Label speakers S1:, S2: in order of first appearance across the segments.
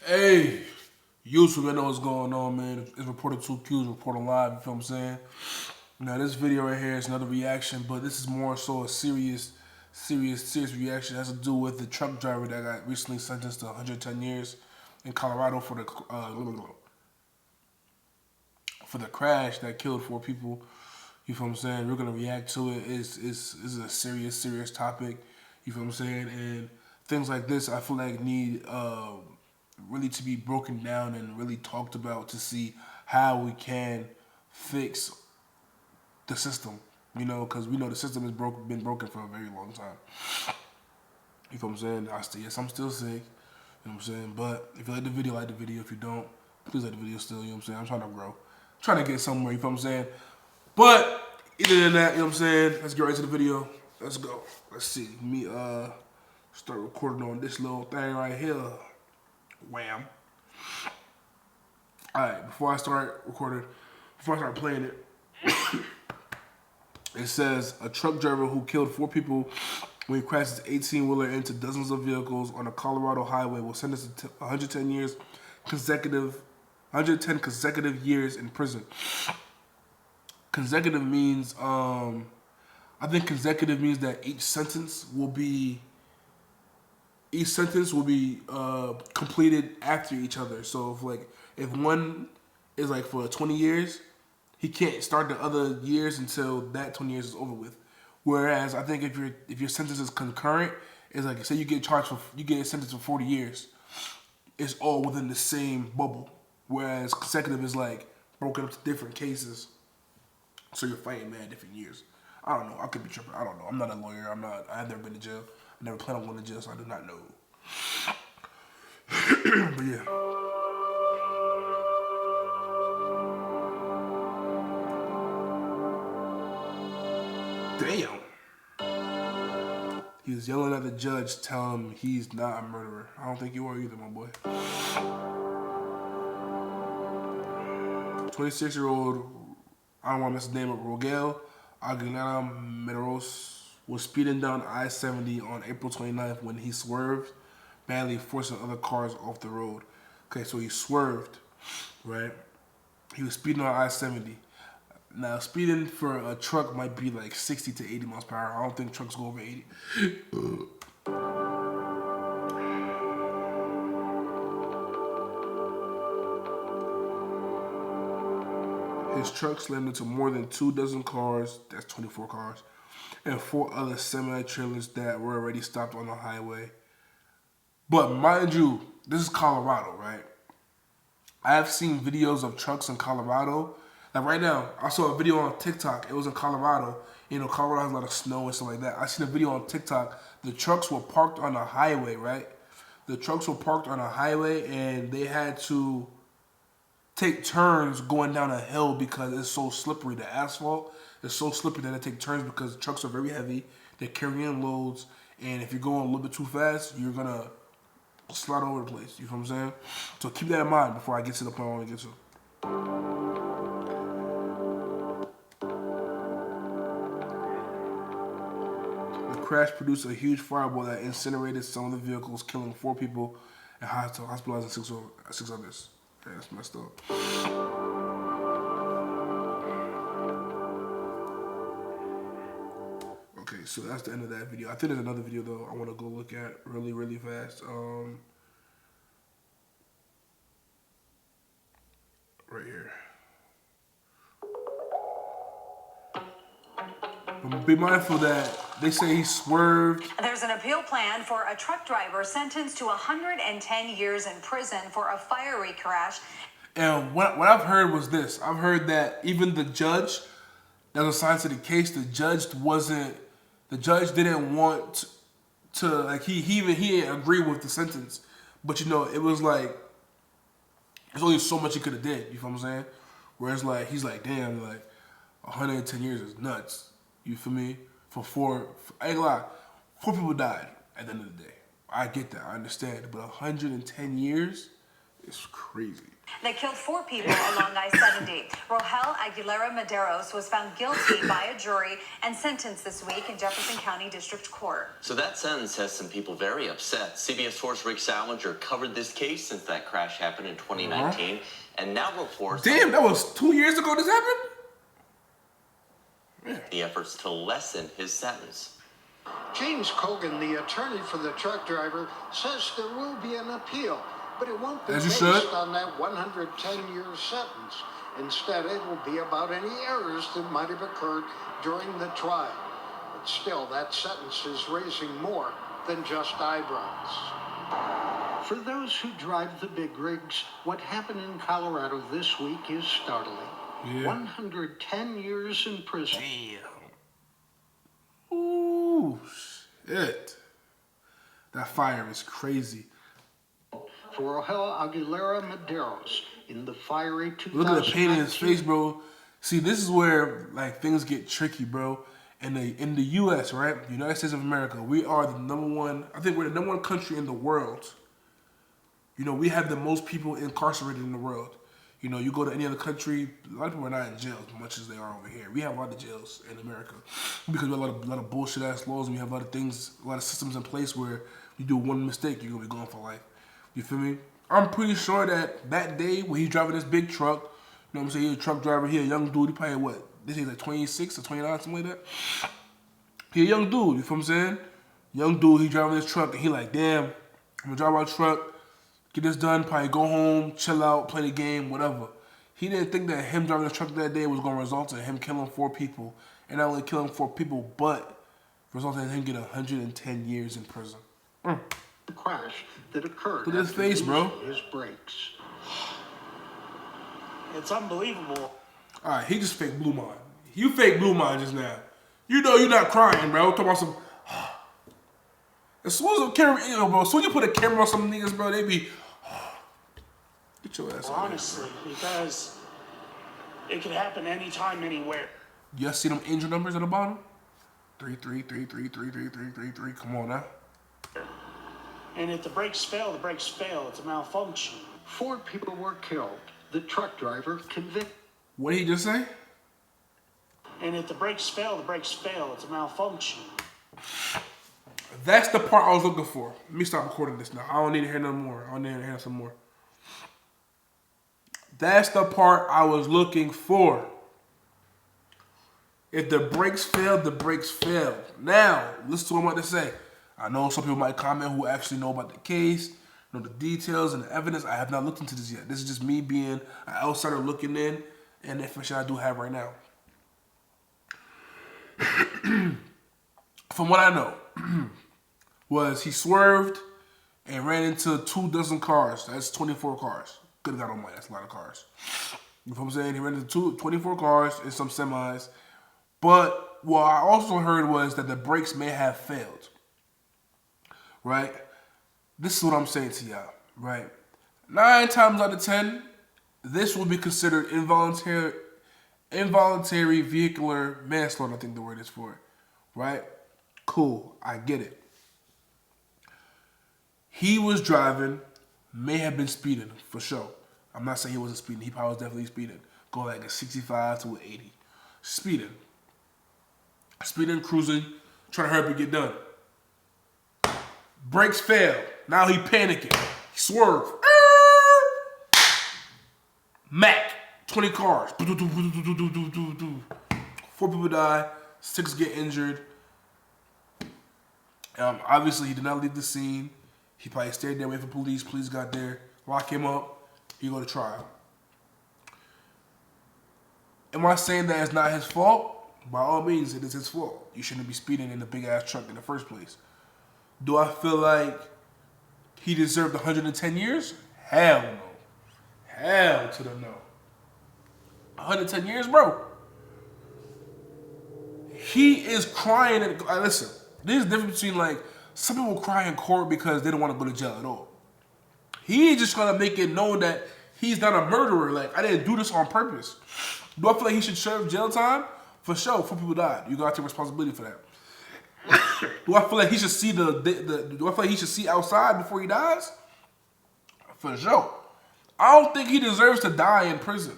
S1: Hey, YouTube, I know what's going on, man. It's reported 2Qs, reporting live, you feel what I'm saying? Now, this video right here is another reaction, but this is more so a serious reaction. It has to do with the truck driver that got recently sentenced to 110 years in Colorado for the crash that killed 4 people. You feel what I'm saying? We're gonna react to it. It's a serious topic. You feel what I'm saying? And things like this, I feel like need really to be broken down and really talked about to see how we can fix the system. You know, because we know the system has been broken for a very long time. You feel what I'm saying? Yes, I'm still sick. You know what I'm saying? But if you like the video, like the video. If you don't, please like the video still. You know what I'm saying? I'm trying to grow. I'm trying to get somewhere. You feel what I'm saying? But either than that, you know what I'm saying? Let's get right to the video. Let's go. Let's see. Me start recording on this little thing right here. Wham. Alright, before I start playing it, it says a truck driver who killed 4 people when he crashed his 18-wheeler into dozens of vehicles on a Colorado highway was sentenced to 110 years consecutive 110 consecutive years in prison. Consecutive means I think consecutive means that each sentence will be completed after each other. So if one is like for 20 years, he can't start the other years until that 20 years is over with. Whereas I think if your sentence is concurrent, it's like say you get sentenced for 40 years, it's all within the same bubble. Whereas consecutive is like broken up to different cases, so you're fighting man different years. I don't know. I could be tripping. I don't know. I'm not a lawyer. I've never been to jail. I never plan on going to jail, so I do not know. But yeah. Damn. He was yelling at the judge, telling him he's not a murderer. I don't think you are either, my boy. 26-year-old, I don't want to mess his name up, Rogel Aguilera Medeiros was speeding down I-70 on April 29th when he swerved, badly forcing other cars off the road. Okay, so he swerved, right? He was speeding on I-70. Now, speeding for a truck might be like 60 to 80 miles per hour. I don't think trucks go over 80. His truck slammed into more than 24 cars, that's 24 cars, and 4 other semi-trailers that were already stopped on the highway. But mind you, this is Colorado, right? I have seen videos of trucks in Colorado. Like right now, I saw a video on TikTok. It was in Colorado. You know, Colorado has a lot of snow and stuff like that. I seen a video on TikTok. The trucks were parked on a highway, right? The trucks were parked on a highway, and they had to take turns going down a hill because it's so slippery. The asphalt is so slippery that they take turns because trucks are very heavy. They're carrying loads, and if you're going a little bit too fast, you're gonna slide all over the place. You know what I'm saying? So keep that in mind before I get to the point I want to get to. The crash produced a huge fireball that incinerated some of the vehicles, killing 4 people and hospitalizing 6 others. Okay, that's messed up. Okay, so that's the end of that video. I think there's another video though I want to go look at really fast. Right here. But be mindful that they say he swerved.
S2: There's an appeal plan for a truck driver sentenced to 110 years in prison for a fiery crash.
S1: And what I've heard was this. I've heard that even the judge that was assigned to the case, the judge didn't want to, like, he didn't agree with the sentence. But, you know, it was like, there's only so much he could have did, you feel what I'm saying? Whereas, like, he's like, damn, like, 110 years is nuts. You feel me? I ain't gonna lie, 4 people died at the end of the day. I get that, I understand. But 110 years It's crazy.
S2: That killed 4 people along I-70. Rohel Aguilera Medeiros was found guilty by a jury and sentenced this week in Jefferson County District Court.
S3: So that sentence has some people very upset. CBS 4's Rick Salinger covered this case since that crash happened in 2019, and now reports...
S1: Damn, that was 2 years ago this happened?
S3: Yeah. The efforts to lessen his sentence.
S4: James Cogan, the attorney for the truck driver, says there will be an appeal, but it won't be based on that 110-year sentence. Instead, it will be about any errors that might have occurred during the trial. But still, that sentence is raising more than just eyebrows. For those who drive the big rigs, what happened in Colorado this week is startling. Yeah. 110 years in prison.
S1: Damn. Ooh, shit. That fire is crazy.
S4: For Rohel Aguilera Medeiros in the fiery 2019.
S1: Look at the pain in his face, bro. See, this is where like things get tricky, bro. In the U.S., right, the United States of America, we are the #1. I think we're the #1 country in the world. You know, we have the most people incarcerated in the world. You know, you go to any other country, a lot of people are not in jail as much as they are over here. We have a lot of jails in America because we have a lot of bullshit ass laws, and we have a lot of things, a lot of systems in place where you do one mistake, you're gonna be gone for life. You feel me? I'm pretty sure that day when he's driving this big truck, you know what I'm saying, he's a truck driver, he a young dude, he probably what? This is like 26 or 29, something like that. He a young dude, you feel what I'm saying? Young dude, he driving this truck, and he like, damn, I'm gonna drive my truck, get this done, probably go home, chill out, play the game, whatever. He didn't think that him driving the truck that day was going to result in him killing 4 people. And not only killing 4 people, but resulting in him getting 110 years in prison.
S4: The crash that occurred.
S1: Look at his face, bro.
S4: His brakes.
S5: It's unbelievable.
S1: All right, he just fake blue mine. You fake blue mine just now. You know you're not crying, bro. Talking about some... As soon as a camera, you know, bro, as soon as you put a camera on some niggas, bro, they be... Get your ass on.
S5: Honestly, because it could happen anytime, anywhere.
S1: You guys see them angel numbers at the bottom? 3333333333. Come on now.
S5: And if the brakes fail, the brakes fail. It's a malfunction.
S4: 4 people were killed. The truck driver convicted.
S1: What did he just say?
S5: And if the brakes fail, the brakes fail. It's a malfunction.
S1: That's the part I was looking for. Let me stop recording this now. I don't need to hear no more. I don't need to hear some more. That's the part I was looking for. If the brakes fail, the brakes fail. Now, listen to what I'm about to say. I know some people might comment who actually know about the case, know the details and the evidence. I have not looked into this yet. This is just me being an outsider looking in and the information I do have right now. From what I know, was he swerved and ran into 24 cars. That's 24 cars. Good God Almighty, that's a lot of cars. You know what I'm saying? He ran into 24 cars and some semis. But what I also heard was that the brakes may have failed. Right? This is what I'm saying to y'all. Right? 9 times out of 10, this will be considered involuntary vehicular manslaughter, I think the word is for it. Right? Cool. I get it. He was driving, may have been speeding, for sure. I'm not saying he wasn't speeding. He probably was definitely speeding. Going like a 65 to an 80. Speeding. Speeding, cruising, trying to hurry up and get done. Brakes fail. Now he panicking. He swerved. Mac. 20 cars. 4 people die. 6 get injured. Obviously, he did not leave the scene. He probably stayed there waiting for police. Police got there, lock him up. He go to trial. Am I saying that it's not his fault? By all means, it is his fault. You shouldn't be speeding in a big-ass truck in the first place. Do I feel like he deserved 110 years? Hell no. Hell to the no. 110 years, bro. He is crying. Listen, there's a difference between like, some people cry in court because they don't want to go to jail at all. He just trying to make it known that he's not a murderer. Like, I didn't do this on purpose. Do I feel like he should serve jail time? For sure, 4 people died. You got to take responsibility for that. Do I feel like he should see do I feel like he should see outside before he dies? For sure. I don't think he deserves to die in prison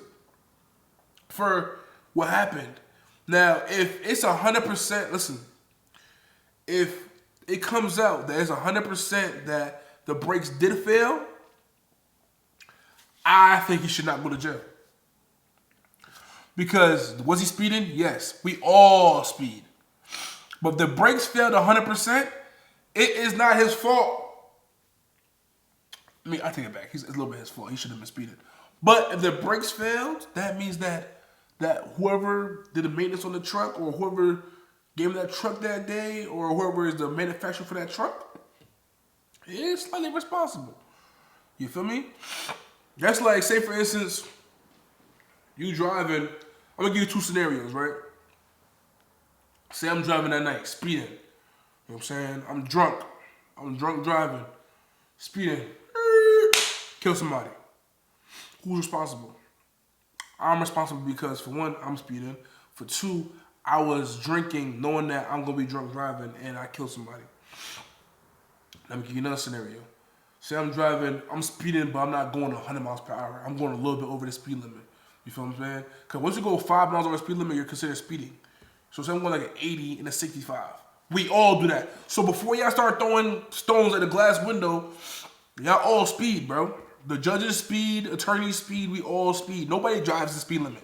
S1: for what happened. Now, if it's 100%, listen, if it comes out that it's 100% that the brakes did fail, I think he should not go to jail. Because was he speeding? Yes, we all speed. But if the brakes failed 100%, it is not his fault. I mean, I take it back. It's a little bit his fault. He should have been speeding. But if the brakes failed, that means that whoever did the maintenance on the truck or whoever gave him that truck that day or whoever is the manufacturer for that truck is slightly responsible. You feel me? That's like, say for instance, you driving. I'm going to give you two scenarios, right? Say I'm driving at night, speeding. You know what I'm saying? I'm drunk. I'm drunk driving, speeding. Kill somebody. Who's responsible? I'm responsible because, for one, I'm speeding. For two, I was drinking knowing that I'm going to be drunk driving and I killed somebody. Let me give you another scenario. Say I'm driving, I'm speeding, but I'm not going 100 miles per hour. I'm going a little bit over the speed limit. You feel what I'm saying? Because once you go 5 miles over the speed limit, you're considered speeding. So say I'm going like an 80 and a 65. We all do that. So before y'all start throwing stones at the glass window, y'all all speed, bro. The judges speed, attorneys speed, we all speed. Nobody drives the speed limit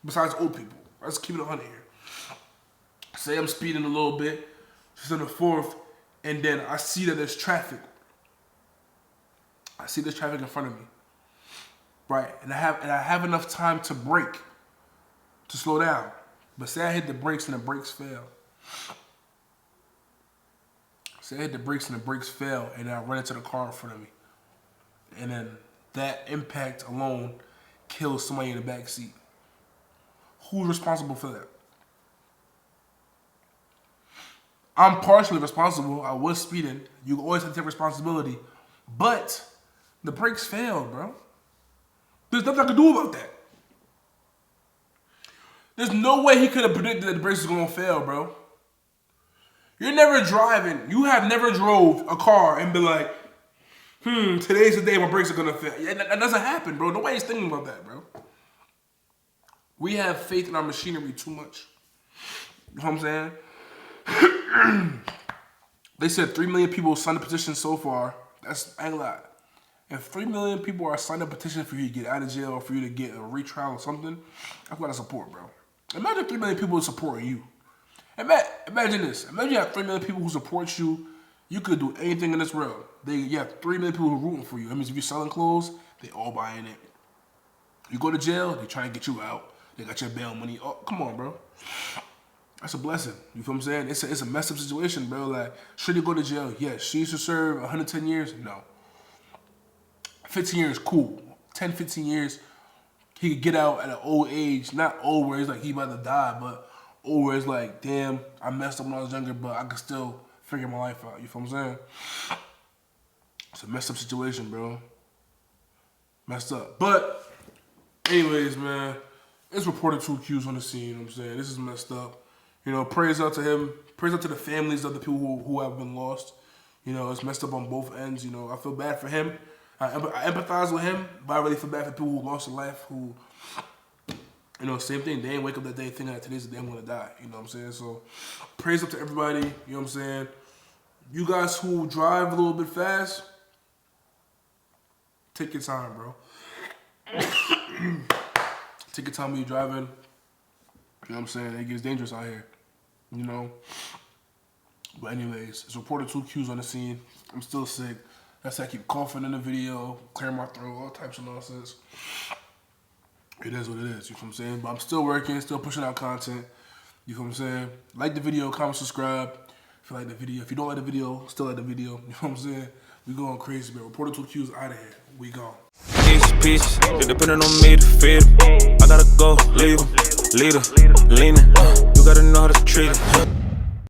S1: besides old people. Let's keep it 100 here. Say I'm speeding a little bit, just on the 4th, and then I see that there's traffic. I see there's traffic in front of me. Right, and I have enough time to brake, to slow down. But say I hit the brakes and the brakes fail. Say I hit the brakes and the brakes fail and I run into the car in front of me. And then that impact alone kills somebody in the back seat. Who's responsible for that? I'm partially responsible. I was speeding. You always have to take responsibility. But the brakes failed, bro. There's nothing I can do about that. There's no way he could have predicted that the brakes was going to fail, bro. You're never driving. You have never drove a car and been like, today's the day my brakes are going to fail. Yeah, that doesn't happen, bro. Nobody's thinking about that, bro. We have faith in our machinery too much. You know what I'm saying? They said 3 million people signed a petition so far. That's, I ain't gonna lie. If 3 million people are signed a petition for you to get out of jail or for you to get a retrial or something, that's a lot of support, bro. Imagine 3 million people supporting you. Imagine this. Imagine you have 3 million people who support you. You could do anything in this world. You have 3 million people who are rooting for you. That means if you're selling clothes, they all buying it. You go to jail, they trying to get you out. They got your bail money. Oh, come on, bro. That's a blessing. You feel what I'm saying? It's a messed up situation, bro. Like, should he go to jail? Yes. Should he serve 110 years? No. 15 years, cool. 10, 15 years, he could get out at an old age. Not old where he's like he about to die, but old where it's like, damn, I messed up when I was younger, but I can still figure my life out. You feel what I'm saying? It's a messed up situation, bro. Messed up. But, anyways, man, it's reported 2 Qs on the scene. You know what I'm saying? This is messed up. You know, praise out to him. Praise out to the families of the people who have been lost. You know, it's messed up on both ends. You know, I feel bad for him. I empathize with him, but I really feel bad for people who lost their life, who, you know, same thing. They ain't wake up that day thinking that today's the day I'm going to die. You know what I'm saying? So, praise up to everybody. You know what I'm saying? You guys who drive a little bit fast, take your time, bro. Take your time when you're driving. You know what I'm saying? It gets dangerous out here. You know? But anyways, it's reported 2 Qs on the scene. I'm still sick. That's why I keep coughing in the video, clearing my throat, all types of nonsense. It is what it is, you know what I'm saying? But I'm still working, still pushing out content. You know what I'm saying? Like the video, comment, subscribe if you like the video. If you don't like the video, still like the video. You know what I'm saying? We going crazy, man. Reported 2 Qs out of here. We gone.
S6: Peace, they depending on me to feed 'em. I gotta go, leave 'em, leader, leaning. You gotta know how to treat 'em.